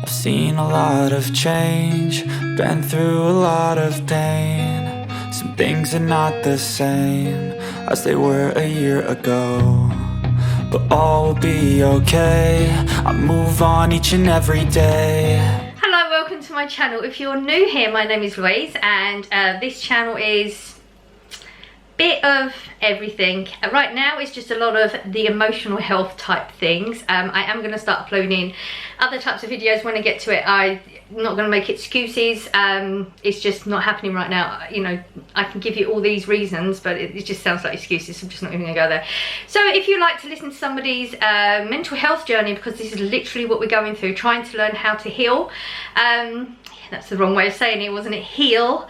I've seen a lot of change, been through a lot of pain. Some things are not the same as they were a year ago, but all will be okay. I move on each and every day. Hello, welcome to my channel. If you're new here, my name is Louise, and this channel is bit of everything. Right now it's just a lot of the emotional health type things. I am going to start uploading other types of videos when I get to it. I'm not going to make excuses. It's just not happening right now. You know, I can give you all these reasons, but it just sounds like excuses, so I'm just not even going to go there. So if you like to listen to somebody's mental health journey, because this is literally what we're going through, trying to learn how to heal. That's the wrong way of saying it, wasn't it? Heal.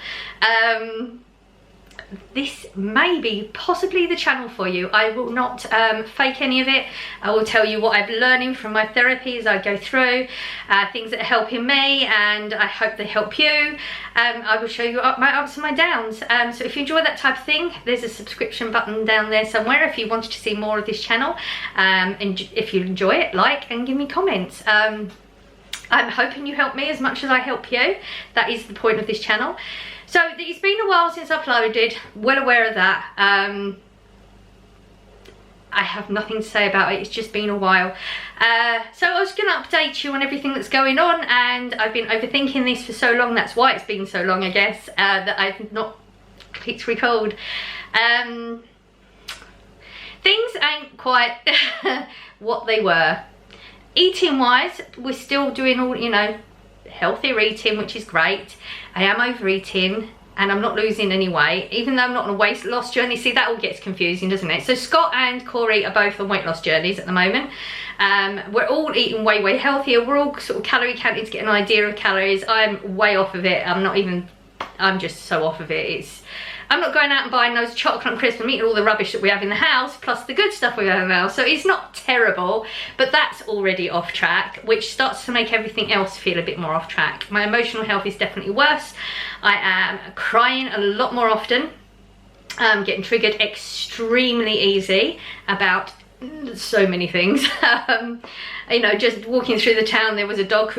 This may be possibly the channel for you. I will not fake any of it. I will tell you what I'm learning from my therapy as I go through, things that are helping me, and I hope they help you. I will show you my ups and my downs. So if you enjoy that type of thing, there's a subscription button down there somewhere if you wanted to see more of this channel. And if you enjoy it, like and give me comments. I'm hoping you help me as much as I help you. That is the point of this channel. So it's been a while since I uploaded, well aware of that. I have nothing to say about it, it's just been a while. So I was going to update you on everything that's going on, and I've been overthinking this for so long, that's why it's been so long, I guess, that I've not clicked record. Things ain't quite what they were. Eating wise, we're still doing all, you know, healthier eating, which is great. I am overeating and I'm not losing any weight, even though I'm not on a weight loss journey. See, that all gets confusing, doesn't it? So Scott and Corey are both on weight loss journeys at the moment. We're all eating way healthier. We're all sort of calorie counting to get an idea of calories. I'm way off of it. I'm just so off of it. I'm not going out and buying those chocolate and crisps. I'm eating all the rubbish that we have in the house, plus the good stuff we have in the house. So it's not terrible, but that's already off track, which starts to make everything else feel a bit more off track. My emotional health is definitely worse. I am crying a lot more often. I'm getting triggered extremely easy about so many things. You know, just walking through the town, there was a dog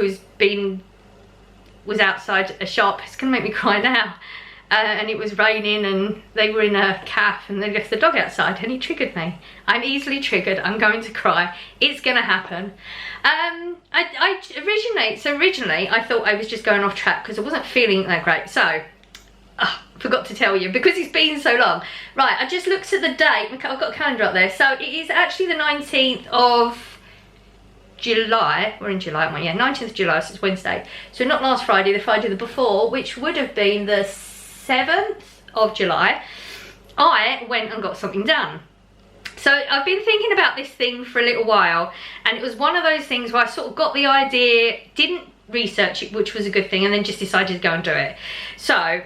was outside a shop. It's gonna make me cry now. And it was raining and they were in a cafe and they left the dog outside and he triggered me. I'm easily triggered, I'm going to cry. It's gonna happen. Originally I thought I was just going off track because I wasn't feeling that great. So, forgot to tell you because it's been so long. Right, I just looked at the date. I've got a calendar up there. So it is actually the 19th of July. We're in July, aren't we? Yeah, 19th of July, so it's Wednesday. So not last Friday, the Friday the before, which would have been the 7th of July, I went and got something done. So I've been thinking about this thing for a little while, and it was one of those things where I sort of got the idea, didn't research it, which was a good thing, and then just decided to go and do it. So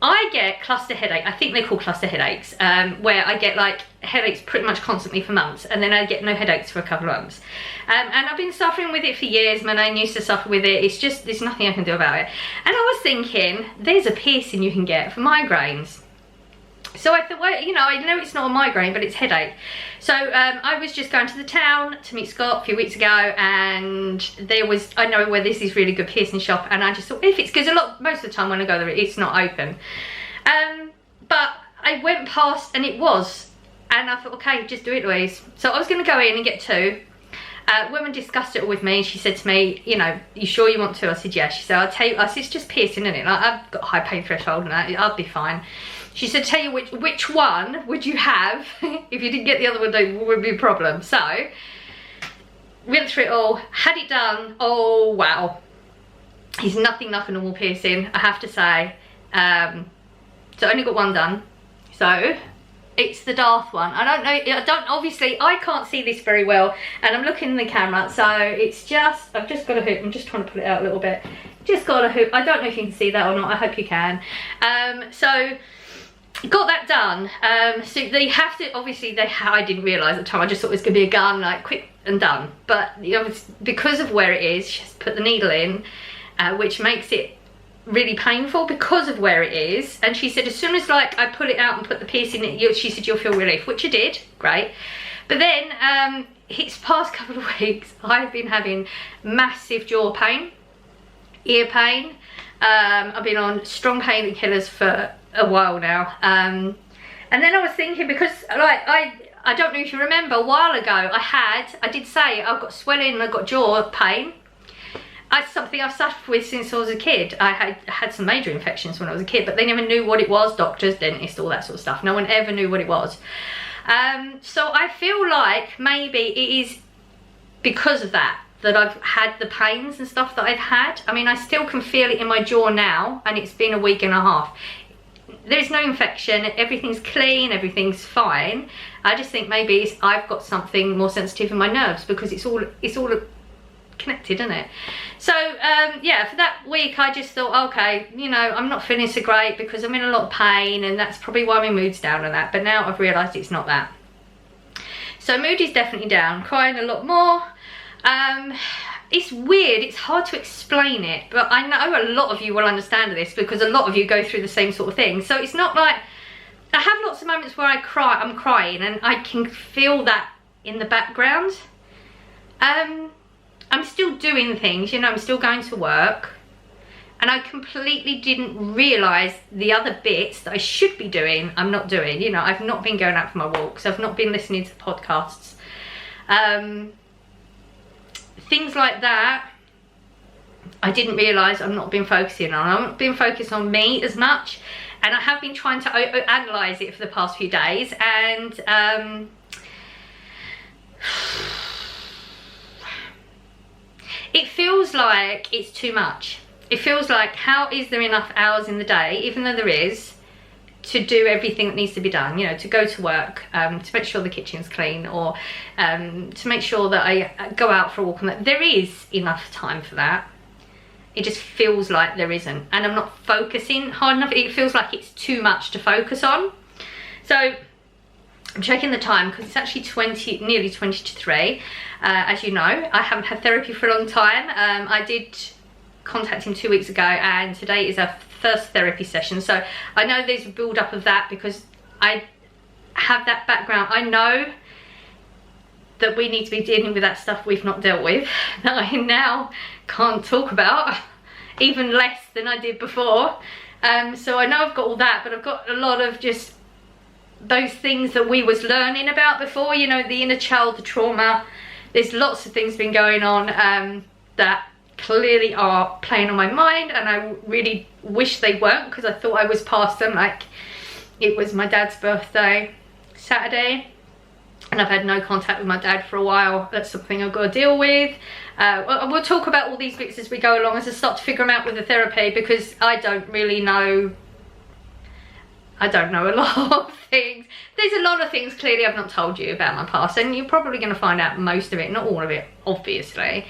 I get cluster headache, I think they're called cluster headaches, where I get like headaches pretty much constantly for months, and then I get no headaches for a couple of months. And I've been suffering with it for years. My nan used to suffer with it. It's just, there's nothing I can do about it. And I was thinking, there's a piercing you can get for migraines. So I thought, well, you know, I know it's not a migraine, but it's headache. So I was just going to the town to meet Scott a few weeks ago, and there was, I know where there's this really good piercing shop, and I just thought, if it's, because most of the time when I go there, it's not open. But I went past and it was, and I thought, okay, just do it, Louise. So I was going to go in and get two. Woman discussed it all with me, and she said to me, you know, you sure you want to? I said, yeah. She said, I'll tell you, I said, it's just piercing, isn't it? Like, I've got a high pain threshold and that, I'll be fine. She said, tell you which one would you have if you didn't get the other one, there would be a problem. So, went through it all, had it done. Oh, wow. It's nothing like a normal piercing, I have to say. So I only got one done. So, it's the Darth one. Obviously, I can't see this very well, and I'm looking in the camera, so it's just, I've just got a hoop. I'm just trying to put it out a little bit. Just got a hoop. I don't know if you can see that or not. I hope you can. So, got that done. So they have to, obviously I didn't realise at the time, I just thought it was going to be a gun, like quick and done. But you know, because of where it is, just put the needle in, which makes it really painful because of where it is. And she said as soon as like I pull it out and put the piercing in, she said you'll feel relief, which I did, great. But then it's past couple of weeks I've been having massive jaw pain. ear pain. I've been on strong painkillers for a while now. And then I was thinking, because like I don't know if you remember, a while ago I did say I've got swelling and I've got jaw pain. It's something I've suffered with since I was a kid. I had some major infections when I was a kid, but they never knew what it was. Doctors, dentists, all that sort of stuff. No one ever knew what it was. So I feel like maybe it is because of that I've had the pains and stuff that I've had. I mean, I still can feel it in my jaw now, and it's been a week and a half. There's no infection, everything's clean, everything's fine. I just think maybe I've got something more sensitive in my nerves, because it's all connected, isn't it? So yeah, for that week I just thought, okay, you know, I'm not feeling so great because I'm in a lot of pain, and that's probably why my mood's down and that. But now I've realised it's not that. So mood is definitely down, crying a lot more. It's weird, it's hard to explain it, but I know a lot of you will understand this because a lot of you go through the same sort of thing. So it's not like, I have lots of moments where I'm crying and I can feel that in the background. I'm still doing things, you know, I'm still going to work, and I completely didn't realise the other bits that I should be doing, I'm not doing. You know, I've not been going out for my walks, I've not been listening to the podcasts. Things like that, I didn't realise I've not been focusing on. I've not been focused on me as much, and I have been trying to analyse it for the past few days, and it feels like it's too much. It feels like, how is there enough hours in the day, even though there is, to do everything that needs to be done? You know, to go to work, to make sure the kitchen's clean, or to make sure that I go out for a walk. And there is enough time for that. It just feels like there isn't, and I'm not focusing hard enough. It feels like it's too much to focus on. So I'm checking the time because it's actually nearly 20 to 3. As you know, I haven't had therapy for a long time. I did contact him 2 weeks ago, and today is our first therapy session. So I know there's a build up of that because I have that background. I know that we need to be dealing with that stuff we've not dealt with, that I now can't talk about, even less than I did before. So I know I've got all that, but I've got a lot of just those things that we was learning about before, you know, the inner child, the trauma. There's lots of things been going on that clearly are playing on my mind, and I really wish they weren't, because I thought I was past them. Like, it was my dad's birthday Saturday, and I've had no contact with my dad for a while. That's something I've got to deal with. We'll talk about all these bits as we go along, as I start to figure them out with the therapy, because I don't really know. I don't know a lot of things. There's a lot of things clearly I've not told you about my past, and you're probably going to find out most of it, not all of it, obviously.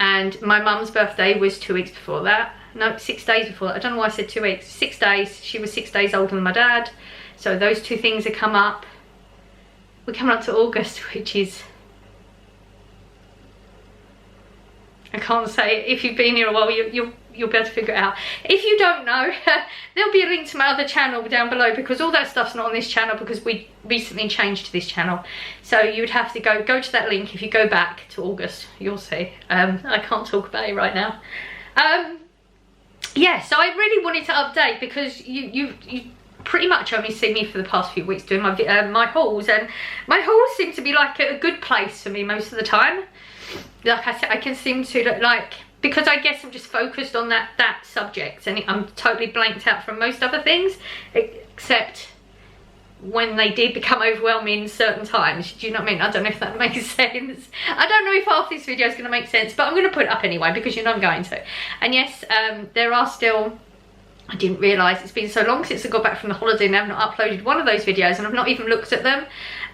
And my mum's birthday was 2 weeks before that. No, 6 days before that. I don't know why I said 2 weeks. 6 days. She was 6 days older than my dad. So those two things have come up. We're coming up to August, which is... I can't say. If you've been here a while, you'll be able to figure it out. If you don't know, there'll be a link to my other channel down below, because all that stuff's not on this channel because we recently changed to this channel. So you would have to go to that link. If you go back to August, you'll see. I can't talk about it right now. Yeah, so I really wanted to update, because you pretty much only see me for the past few weeks doing my hauls, and my hauls seem to be like a good place for me most of the time. Like I said, I can seem to like, because I guess I'm just focused on that subject, and I'm totally blanked out from most other things, except when they did become overwhelming certain times. Do you know what I mean? I don't know if that makes sense. I don't know if half this video is going to make sense, but I'm going to put it up anyway, because you know I'm going to. And yes, there are still... I didn't realise it's been so long since I got back from the holiday, and I've not uploaded one of those videos, and I've not even looked at them.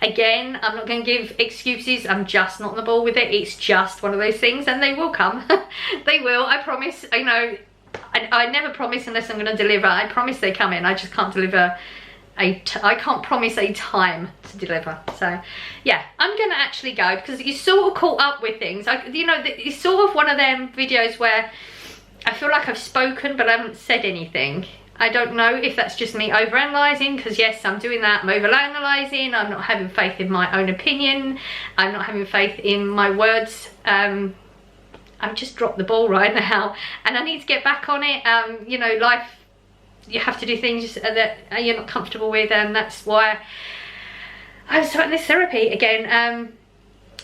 Again, I'm not going to give excuses. I'm just not on the ball with it. It's just one of those things, and they will come. They will, I promise. You know, I never promise unless I'm going to deliver. I promise they come in. I just can't deliver. I can't promise a time to deliver. So yeah, I'm going to actually go, because you sort of caught up with things. You know, it's sort of one of them videos where I feel like I've spoken but I haven't said anything. I don't know if that's just me overanalyzing, because yes, I'm doing that. I'm overanalyzing. I'm not having faith in my own opinion. I'm not having faith in my words. I've just dropped the ball right now, and I need to get back on it. You know, life, you have to do things that you're not comfortable with, and that's why I'm starting this therapy again.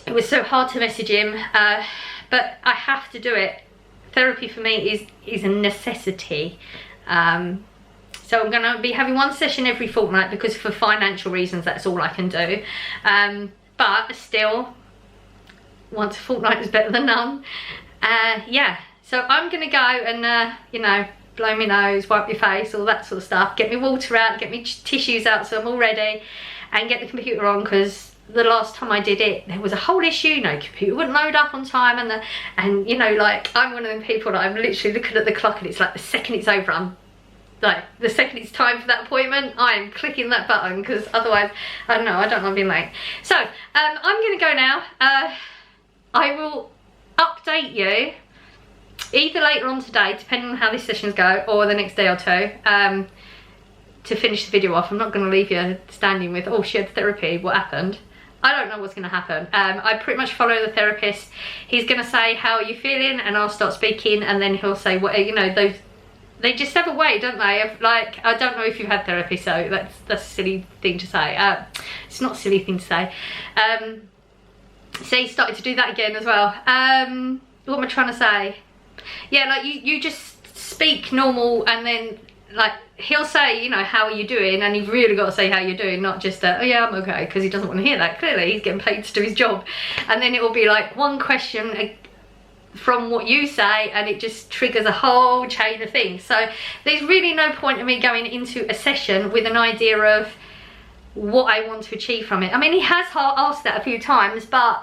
It was so hard to message him, but I have to do it. Therapy for me is a necessity. So I'm going to be having one session every fortnight, because for financial reasons that's all I can do. But still, once a fortnight is better than none. Yeah, so I'm going to go and, you know, blow my nose, wipe my face, all that sort of stuff. Get my water out, get my tissues out so I'm all ready, and get the computer on, because the last time I did it, there was a whole issue. No, computer wouldn't load up on time, and you know, like, I'm one of them people that I'm literally looking at the clock, and it's like the second it's over, the second it's time for that appointment, I'm clicking that button, because otherwise, I don't want to be late. So, I'm going to go now. I will update you either later on today, depending on how these sessions go, or the next day or two, to finish the video off. I'm not going to leave you standing with, oh, she had therapy, what happened? I don't know what's going to happen. I pretty much follow the therapist. He's going to say, how are you feeling? And I'll start speaking, and then he'll say, what, you know, they just have a way, don't they, of, like, I don't know if you've had therapy, so that's a silly thing to say. It's not a silly thing to say. So he started to do that again as well. What am I trying to say? Yeah, like, you just speak normal, and then, like, he'll say, you know, how are you doing? And you've really got to say how you're doing, not just oh yeah, I'm okay, because he doesn't want to hear that. Clearly, he's getting paid to do his job. And then it will be like one question from what you say, and it just triggers a whole chain of things. So there's really no point in me going into a session with an idea of what I want to achieve from it. I mean, he has asked that a few times, but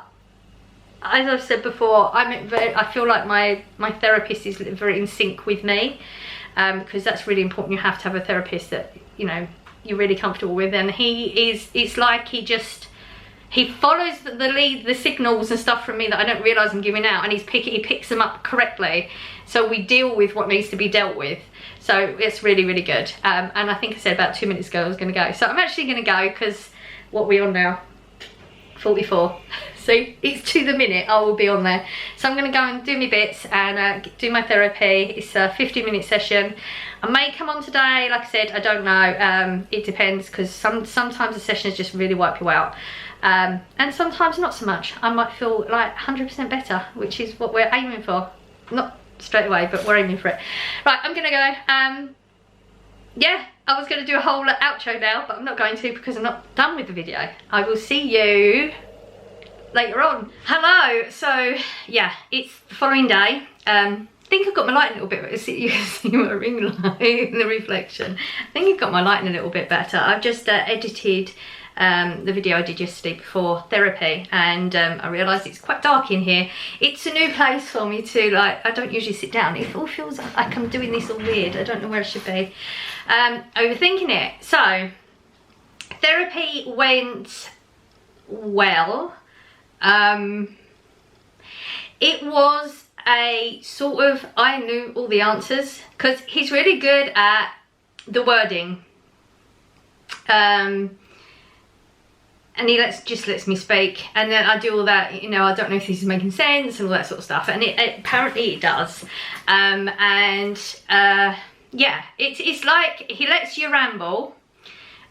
as I've said before, I feel like my therapist is very in sync with me, because that's really important. You have to have a therapist that, you know, you're really comfortable with, and it's like he follows the signals and stuff from me that I don't realise I'm giving out, and he picks them up correctly, so we deal with what needs to be dealt with. So it's really, really good. And I think I said about 2 minutes ago I was going to go, so I'm actually going to go, because what are we on now? 44. So it's to the minute I will be on there. So I'm going to go and do my bits and do my therapy. It's a 50-minute session. I may come on today, like I said, I don't know. It depends, because sometimes the sessions just really wipe you out. And sometimes not so much. I might feel like 100% better, which is what we're aiming for. Not straight away, but we're aiming for it. Right, I'm going to go. Yeah, I was going to do a whole outro now, but I'm not going to, because I'm not done with the video. I will see you later on. Hello. So yeah, it's the following day. I think I've got my lighting a little bit. You can see my ring light in the reflection. I think I've got my lighting a little bit better. I've just edited the video I did yesterday before therapy, and I realised it's quite dark in here. It's a new place for me to, like, I don't usually sit down. It all feels like I'm doing this all weird. I don't know where I should be. Overthinking it. So therapy went well. It was a sort of, I knew all the answers, because he's really good at the wording. And he just lets me speak, and then I do all that, you know, I don't know if this is making sense and all that sort of stuff, and apparently it does. Yeah, it's like he lets you ramble,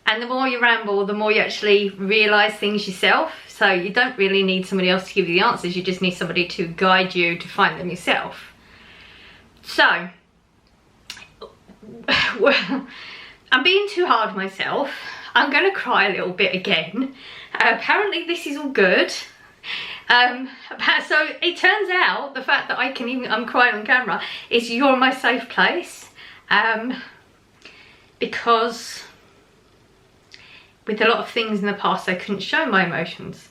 and the more you ramble, the more you actually realise things yourself. So you don't really need somebody else to give you the answers, you just need somebody to guide you to find them yourself. So, well, I'm being too hard myself. I'm going to cry a little bit again. Apparently this is all good. So it turns out the fact that I'm crying on camera is you're my safe place. Because with a lot of things in the past I couldn't show my emotions.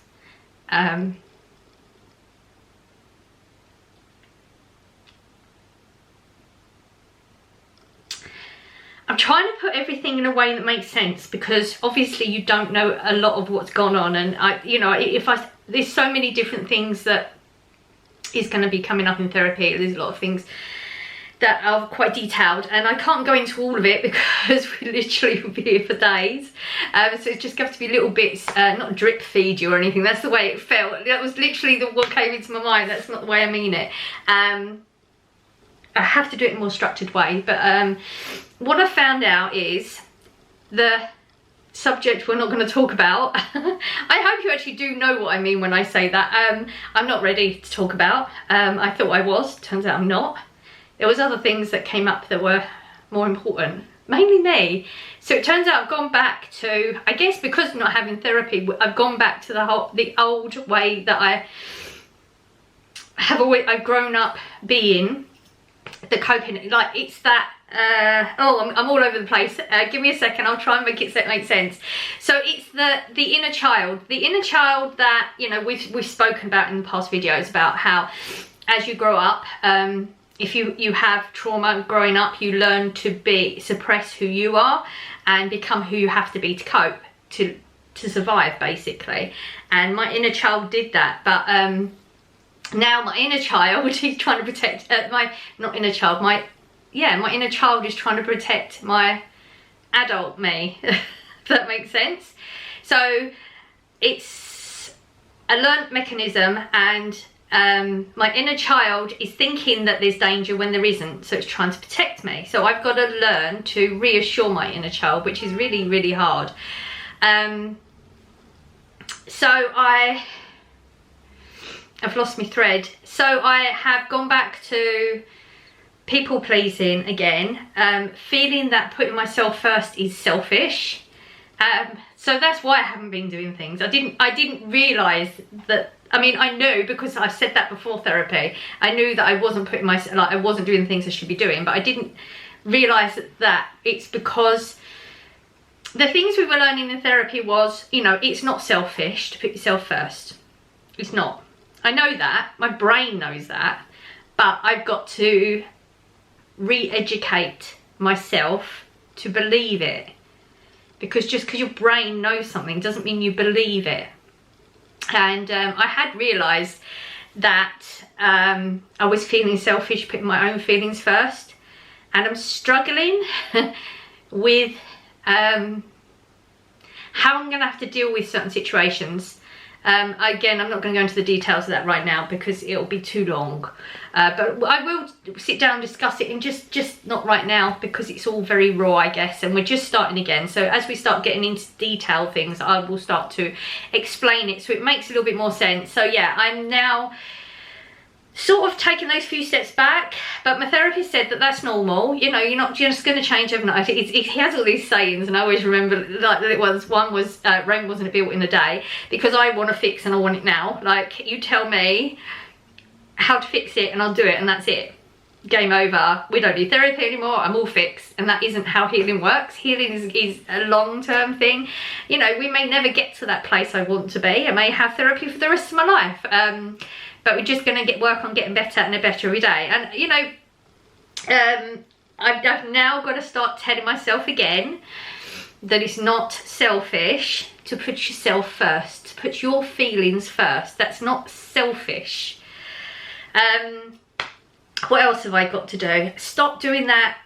I'm trying to put everything in a way that makes sense, because obviously you don't know a lot of what's gone on, and there's so many different things that is going to be coming up in therapy. There's a lot of things that are quite detailed, and I can't go into all of it because we literally will be here for days. So it's just going to be little bits, not drip feed you or anything. That's the way it felt. That was literally what came into my mind. That's not the way I mean it. I have to do it in a more structured way, but what I found out is the subject we're not going to talk about. I hope you actually do know what I mean when I say that. I'm not ready to talk about. I thought I was, turns out I'm not. There was other things that came up that were more important, mainly me. So it turns out I've gone back to, I guess because I'm not having therapy, I've gone back to the old way that I've grown up being, the coping, like it's that, I'm all over the place. Give me a second, I'll try and make sense. So it's the inner child that, you know, we've spoken about in the past videos about how as you grow up, if you have trauma growing up, you learn to suppress who you are and become who you have to be to cope, to survive, basically. And my inner child did that, but now my inner child is trying to protect my inner child is trying to protect my adult me. If that makes sense. So it's a learned mechanism, and my inner child is thinking that there's danger when there isn't, so it's trying to protect me. So I've got to learn to reassure my inner child, which is really, really hard. So I've lost my thread. So I have gone back to people pleasing again, feeling that putting myself first is selfish. So that's why I haven't been doing things. I didn't realise that. I mean, I knew, because I said that before therapy. I knew that I wasn't I wasn't doing the things I should be doing, but I didn't realise that it's because the things we were learning in therapy was, you know, it's not selfish to put yourself first. It's not. I know that. My brain knows that. But I've got to re-educate myself to believe it. Because just because your brain knows something doesn't mean you believe it. And I had realised that I was feeling selfish, putting my own feelings first. And I'm struggling with how I'm going to have to deal with certain situations. Again, I'm not going to go into the details of that right now because it'll be too long. But I will sit down and discuss it, and just not right now because it's all very raw, I guess, and we're just starting again. So as we start getting into detail things, I will start to explain it so it makes a little bit more sense. So yeah, I'm now sort of taking those few steps back, but my therapist said that that's normal. You know, you're not just going to change overnight. He has all these sayings, and I always remember, like, one was Rome wasn't built in a day, because I want to fix and I want it now. Like, you tell me how to fix it and I'll do it, and that's it. Game over. We don't need therapy anymore. I'm all fixed. And that isn't how healing works. Healing is a long-term thing. You know, we may never get to that place I want to be. I may have therapy for the rest of my life. But we're just going to work on getting better and better every day. And, you know, I've now got to start telling myself again that it's not selfish to put yourself first, to put your feelings first. That's not selfish. What else have I got to do? Stop doing that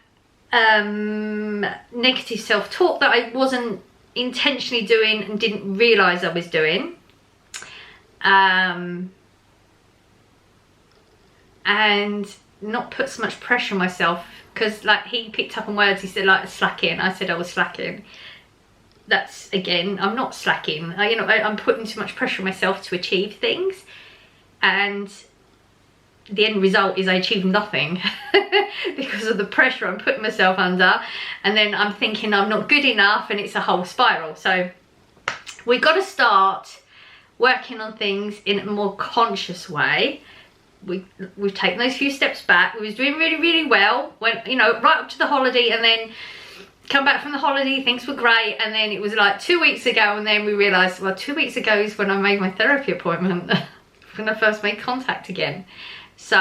negative self-talk that I wasn't intentionally doing and didn't realise I was doing. And not put so much pressure on myself, because, like, he picked up on words. He said, like, slacking. I said I was slacking. That's, again, I'm not slacking. You know, I'm putting too much pressure on myself to achieve things, and the end result is I achieve nothing because of the pressure I'm putting myself under. And then I'm thinking I'm not good enough, and it's a whole spiral. So we've got to start working on things in a more conscious way. We've taken those few steps back. We was doing really, really well, when, you know, right up to the holiday, and then come back from the holiday, things were great, and then it was like 2 weeks ago, and then we realised, well, 2 weeks ago is when I made my therapy appointment, when I first made contact again. So,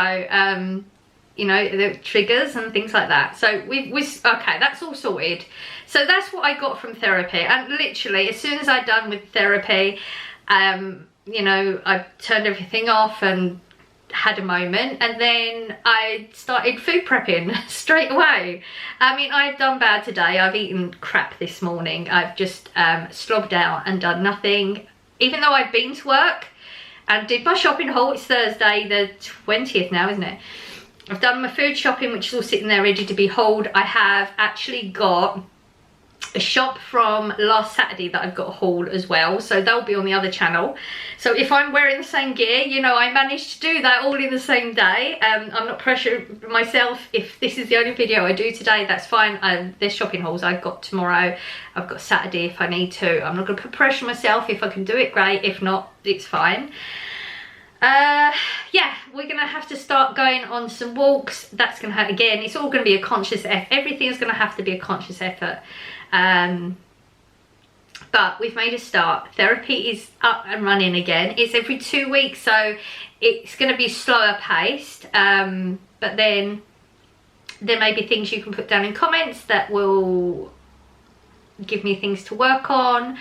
you know, the triggers and things like that. So okay, that's all sorted. So that's what I got from therapy, and literally as soon as I'd done with therapy, you know, I turned everything off and had a moment, and then I started food prepping straight away. I mean, I've done bad today. I've eaten crap this morning. I've just slobbed out and done nothing, even though I've been to work and did my shopping haul. It's Thursday the 20th now, isn't it? I've done my food shopping, which is all sitting there ready to be hauled. I have actually got a shop from last Saturday that I've got hauled as well, so they'll be on the other channel. So if I'm wearing the same gear, you know, I managed to do that all in the same day. I'm not pressuring myself. If this is the only video I do today, that's fine. There's shopping hauls I've got tomorrow, I've got Saturday if I need to. I'm not going to put pressure on myself. If I can do it, great. If not, it's fine. Yeah, we're gonna have to start going on some walks. That's gonna hurt again. It's all gonna be a conscious effort. Everything is gonna have to be a conscious effort. But we've made a start. Therapy is up and running again. It's every 2 weeks, so it's gonna be slower paced. But then there may be things you can put down in comments that will give me things to work on.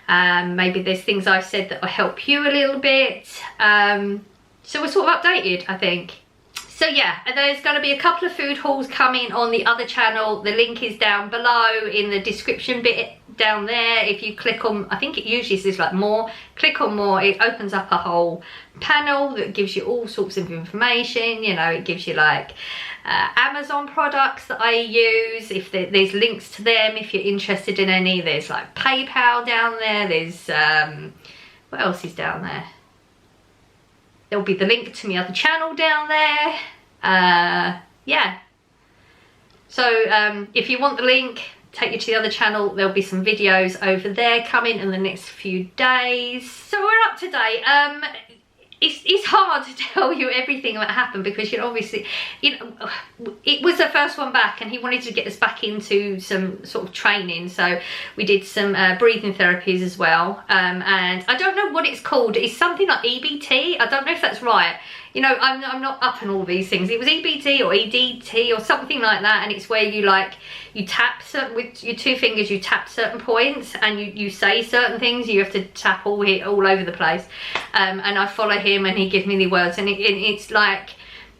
Maybe there's things I've said that will help you a little bit. So we're sort of updated, I think. So yeah, there's going to be a couple of food hauls coming on the other channel. The link is down below in the description bit down there. If you click on, I think it usually says like more, click on more, it opens up a whole panel that gives you all sorts of information. You know, it gives you like Amazon products that I use, if there's links to them if you're interested in any. There's like PayPal down there. There's what else is down there? There'll be the link to my other channel down there. Yeah, so if you want the link, take you to the other channel. There'll be some videos over there coming in the next few days. So we're up to date. It's hard to tell you everything that happened because, you know, obviously, you know, it was the first one back and he wanted to get us back into some sort of training. So we did some breathing therapies as well. And I don't know what it's called. It's something like EBT. I don't know if that's right. You know, I'm not up on all these things. It was EBT or EDT or something like that. And it's where you you tap certain, with your 2 fingers, you tap certain points and you say certain things. You have to tap all over the place. And I follow him and he gives me the words. And it's like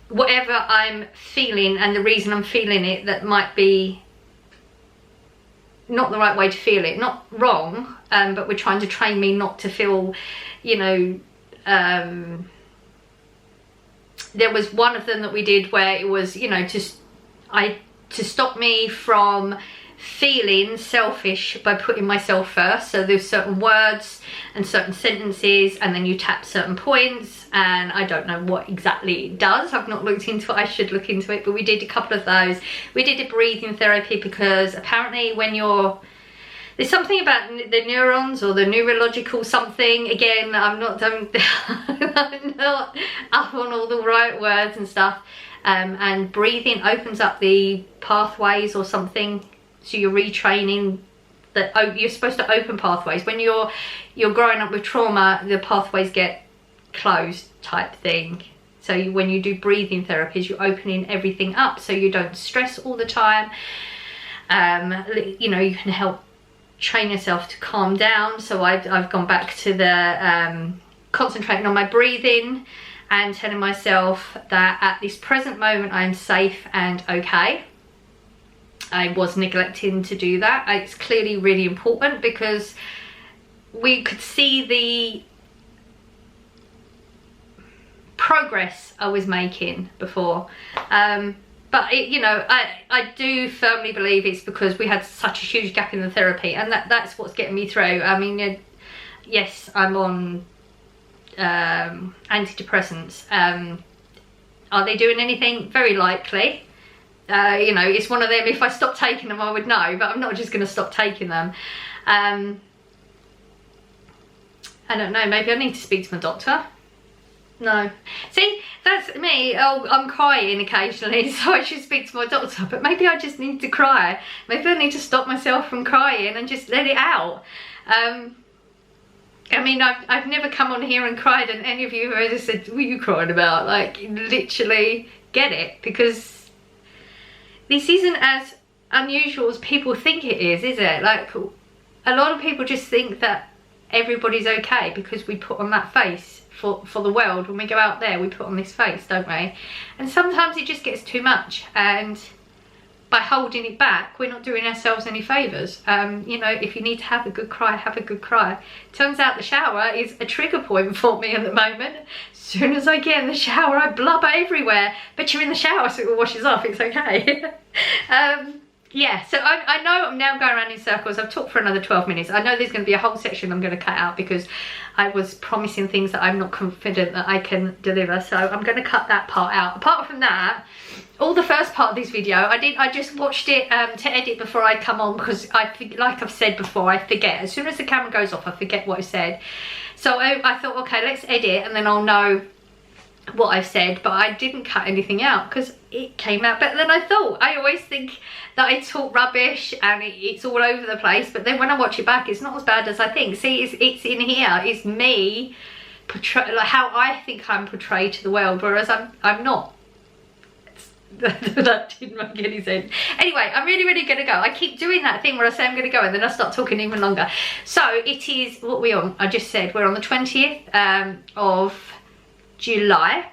whatever I'm feeling and the reason I'm feeling it, that might be not the right way to feel it. Not wrong, but we're trying to train me not to feel, you know, there was one of them that we did where it was, you know, to stop me from feeling selfish by putting myself first. So there's certain words and certain sentences and then you tap certain points, and I don't know what exactly it does. I've not looked into it. I should look into it, but we did a couple of those. We did a breathing therapy because apparently when there's something about the neurons or the neurological something. Again, I'm not up on all the right words and stuff. And breathing opens up the pathways or something. So you're retraining that you're supposed to open pathways. When you're growing up with trauma, the pathways get closed type thing. So when you do breathing therapies, you're opening everything up so you don't stress all the time. You know, you can help train yourself to calm down. So I've gone back to the concentrating on my breathing and telling myself that at this present moment I am safe and okay. I was neglecting to do that. It's clearly really important because we could see the progress I was making before. But you know, I do firmly believe it's because we had such a huge gap in the therapy, and that's what's getting me through. I mean, yes, I'm on antidepressants. Are they doing anything? Very likely. You know, it's one of them, if I stopped taking them I would know, but I'm not just going to stop taking them. I don't know, maybe I need to speak to my doctor. No. See, that's me. Oh, I'm crying occasionally, so I should speak to my doctor, but maybe I just need to cry. Maybe I need to stop myself from crying and just let it out. I mean, I've never come on here and cried, and any of you have just said, what are you crying about? Like, literally get it, because this isn't as unusual as people think it is it? Like, a lot of people just think that everybody's okay because we put on that face for the world. When we go out there, we put on this face, don't we? And sometimes it just gets too much, and by holding it back, we're not doing ourselves any favours. You know, if you need to have a good cry, have a good cry. Turns out the shower is a trigger point for me at the moment. As soon as I get in the shower, I blubber everywhere. But you're in the shower, so it washes off, it's okay. Yeah, so I know I'm now going around in circles. I've talked for another 12 minutes. I know there's going to be a whole section I'm going to cut out because I was promising things that I'm not confident that I can deliver. So I'm going to cut that part out. Apart from that, all the first part of this video, I just watched it to edit before I come on, because like I've said before, I forget. As soon as the camera goes off, I forget what I said. So I thought, okay, let's edit and then I'll know what I've said, but I didn't cut anything out because it came out better than I thought. I always think that I talk rubbish and it's all over the place, but then when I watch it back, it's not as bad as I think. See, it's in here. It's me, like how I think I'm portrayed to the world, whereas I'm not. That didn't make any sense. Anyway, I'm really gonna go. I keep doing that thing where I say I'm gonna go and then I start talking even longer. So it is, what are we on? I just said we're on the 20th of July.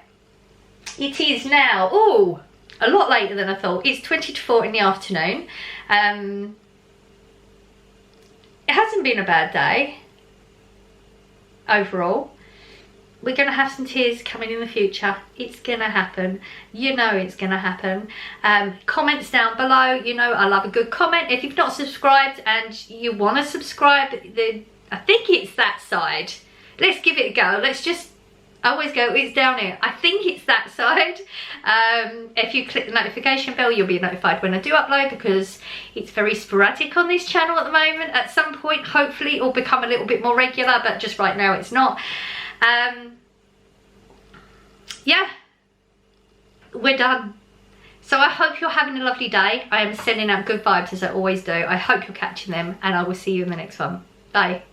It is now, oh, a lot later than I thought. It's 20 to 4 in the afternoon. It hasn't been a bad day overall. We're going to have some tears coming in the future. It's going to happen. You know it's going to happen. Comments down below. You know I love a good comment. If you've not subscribed and you want to subscribe, then I think it's that side. Let's give it a go. Let's just, I always go, it's down here. I think it's that side. If you click the notification bell, you'll be notified when I do upload, because it's very sporadic on this channel at the moment. At some point, hopefully, it'll become a little bit more regular, but just right now it's not. Yeah, we're done. So I hope you're having a lovely day. I am sending out good vibes as I always do. I hope you're catching them, and I will see you in the next one. Bye.